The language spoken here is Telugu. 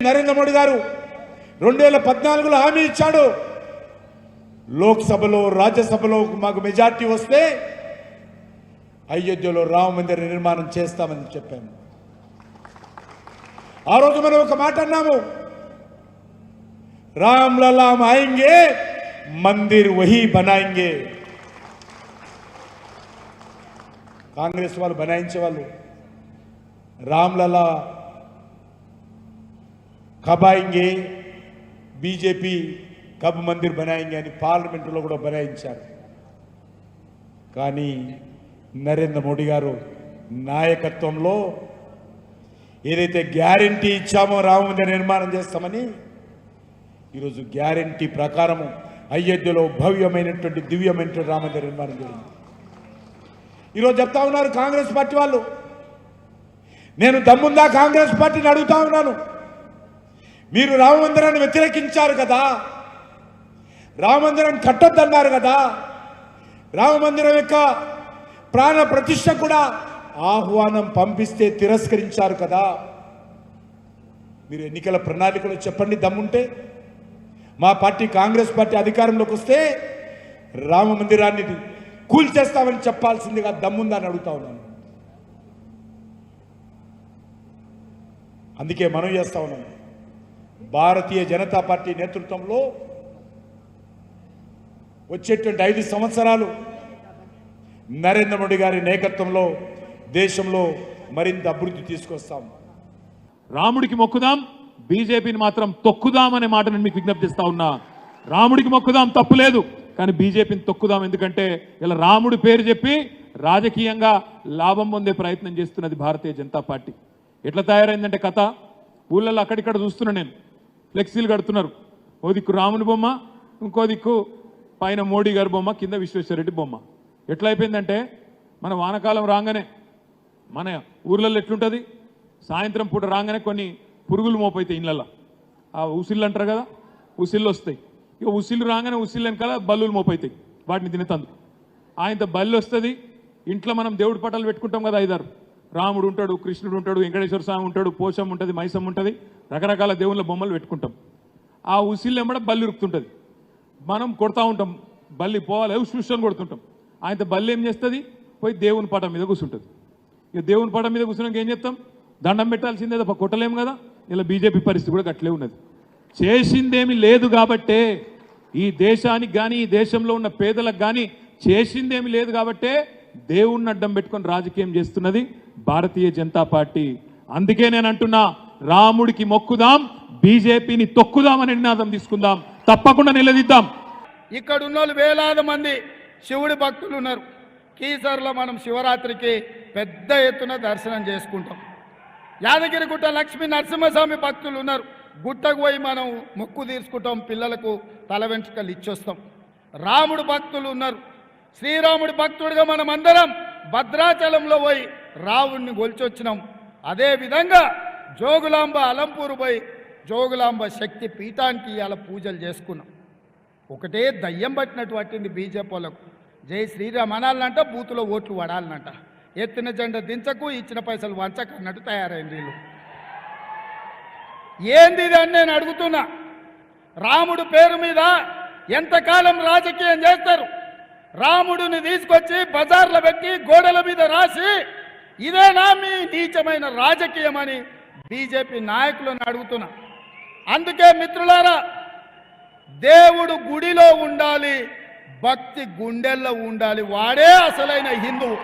నరేంద్ర మోడీ గారు 2014లో హామీ ఇచ్చాడు, లోక్సభలో రాజ్యసభలో మాకు మెజార్టీ వస్తే అయోధ్యలో రామ మందిర నిర్మాణం చేస్తామని చెప్పాము. ఆ రోజు మనం ఒక మాట అన్నాము, రామ్ లలా ఆయేంగే మందిర్ వహీ బనాయింగే. కాంగ్రెస్ వాళ్ళు బనాయించే వాళ్ళు రామ్ లలా కబ్ ఆయేంగే, బీజేపీ కబ్ మందిర్ బనాయింగే అని పార్లమెంటులో కూడా బనాయించారు. కానీ నరేంద్ర మోడీ గారు నాయకత్వంలో ఏదైతే గ్యారంటీ ఇచ్చామో రామ మందిర నిర్మాణం చేస్తామని, ఈరోజు గ్యారంటీ ప్రకారం అయోధ్యలో భవ్యమైనటువంటి దివ్యమైనటువంటి రామ మందిర నిర్మాణం జరిగింది. ఈరోజు చెప్తా ఉన్నారు కాంగ్రెస్ పార్టీ వాళ్ళు, నేను దమ్ముందా కాంగ్రెస్ పార్టీని అడుగుతా ఉన్నాను, మీరు రామ మందిరాన్ని వ్యతిరేకించారు కదా, రామ మందిరాన్ని కట్టొద్దన్నారు కదా, రామ మందిరం యొక్క ప్రాణ ప్రతిష్ఠ కూడా ఆహ్వానం పంపిస్తే తిరస్కరించారు కదా, మీరు ఎన్నికల ప్రణాళికలో చెప్పండి దమ్ముంటే. మా పార్టీ కాంగ్రెస్ పార్టీ అధికారంలోకి వస్తే రామ మందిరాన్ని కూల్చేస్తామని చెప్పాల్సిందిగా దమ్ముందని అడుగుతా ఉన్నాను. అందుకే మనం చేస్తా ఉన్నాం, భారతీయ జనతా పార్టీ నేతృత్వంలో వచ్చేటువంటి 5 సంవత్సరాలు నరేంద్ర మోడీ గారి నాయకత్వంలో దేశంలో మరింత అభివృద్ధి తీసుకొస్తాం. రాముడికి మొక్కుదాం, బీజేపీని మాత్రం తొక్కుదాం అనే మాట నేను మీకు విజ్ఞప్తి చేస్తా ఉన్నా. రాముడికి మొక్కుదాం తప్పులేదు, కానీ బీజేపీని తొక్కుదాం. ఎందుకంటే ఇలా రాముడి పేరు చెప్పి రాజకీయంగా లాభం పొందే ప్రయత్నం చేస్తున్నది భారతీయ జనతా పార్టీ. ఎట్లా తయారైందంటే కథ, ఊళ్ళల్లో అక్కడిక్కడ చూస్తున్నా నేను, ఫ్లెక్సీలు కడుతున్నారు. ఓ దిక్కు రాముని బొమ్మ, ఇంకో దిక్కు పైన మోడీ గారి బొమ్మ, కింద విశ్వేశ్వరరెడ్డి బొమ్మ. ఎట్లా అయిపోయిందంటే మన వానకాలం రాగానే మన ఊర్లలో ఎట్లుంటుంది, సాయంత్రం పూట రాగానే కొన్ని పురుగులు మోపైతాయి ఇళ్ళల్లో. ఆ ఉసిళ్ళు అంటారు కదా, ఉసిళ్ళు వస్తాయి. ఇక ఉసిళ్ళు రాగానే ఉసిళ్ళు వెనకాల బల్లులు మోపైతాయి, వాటిని తినేతందుకు. ఆయనతో బల్లి వస్తుంది. ఇంట్లో మనం దేవుడి పటాలు పెట్టుకుంటాం కదా, 5-6, రాముడు ఉంటాడు, కృష్ణుడు ఉంటాడు, వెంకటేశ్వర స్వామి ఉంటాడు, పోషం ఉంటుంది, మైసం ఉంటుంది, రకరకాల దేవుళ్ళ బొమ్మలు పెట్టుకుంటాం. ఆ ఉసిళ్ళు వెంబడ బల్లి ఉరుకుతుంటుంది. మనం కొడతా ఉంటాం, బల్లి పోవాలి చూసుకొని కొడుతుంటాం. ఆయనతో బల్లి ఏం చేస్తుంది, పోయి దేవుని పటం మీద కూర్చుంటుంది. ఇక దేవుని పటం మీద కూర్చున్నాక ఏం చేస్తాం, దండం పెట్టాల్సిందే తప్ప కొట్టలేము కదా. ఇలా బీజేపీ పరిస్థితి కూడా అట్లే ఉన్నది. చేసిందేమి లేదు కాబట్టే ఈ దేశానికి కానీ ఈ దేశంలో ఉన్న పేదలకు కానీ చేసిందేమి లేదు కాబట్టే దేవుణ్ణి అడ్డం పెట్టుకొని రాజకీయం చేస్తున్నది భారతీయ జనతా పార్టీ. అందుకే నేను అంటున్నా, రాముడికి మొక్కుదాం, బీజేపీని తొక్కుదామని నినాదం తీసుకుందాం, తప్పకుండా నిలదీద్దాం. ఇక్కడ ఉన్న వేలాది మంది శివుడి భక్తులు ఉన్నారు. కీసర్లో మనం శివరాత్రికి పెద్ద ఎత్తున దర్శనం చేసుకుంటాం. యాదగిరిగుట్ట లక్ష్మీ నరసింహస్వామి భక్తులు ఉన్నారు. గుట్టకు పోయి మనం మొక్కు తీర్చుకుంటాం, పిల్లలకు తల వెంట్రుకలు ఇచ్చొస్తాం. రాముడు భక్తులు ఉన్నారు. శ్రీరాముడి భక్తుడిగా మనం అందరం భద్రాచలంలో పోయి రావుడిని గొల్చొచ్చినాం. అదేవిధంగా జోగులాంబ అలంపూరు పోయి జోగులాంబ శక్తి పీఠానికి ఇవాళ పూజలు చేసుకున్నాం. ఒకటే దయ్యం పట్టినటువంటిది బీజేపీ వాళ్ళకు. జై శ్రీరామ్ అనాలనంట, బూతులో ఓట్లు పడాలనంట. ఎత్తిన జెండా దించకు, ఇచ్చిన పైసలు వంచకు అన్నట్టు తయారైంది వీళ్ళు. ఏంది ఇది అని నేను అడుగుతున్నా. రాముడు పేరు మీద ఎంతకాలం రాజకీయం చేస్తారు? రాముడిని తీసుకొచ్చి బజార్లో పెట్టి గోడల మీద రాసి ఇదేనా మీ నీచమైన రాజకీయం అని బీజేపీ నాయకులను అడుగుతున్నా. అందుకే మిత్రులారా, దేవుడు గుడిలో ఉండాలి, భక్తి గుండెల్లో ఉండాలి. వాడే అసలైన హిందువు.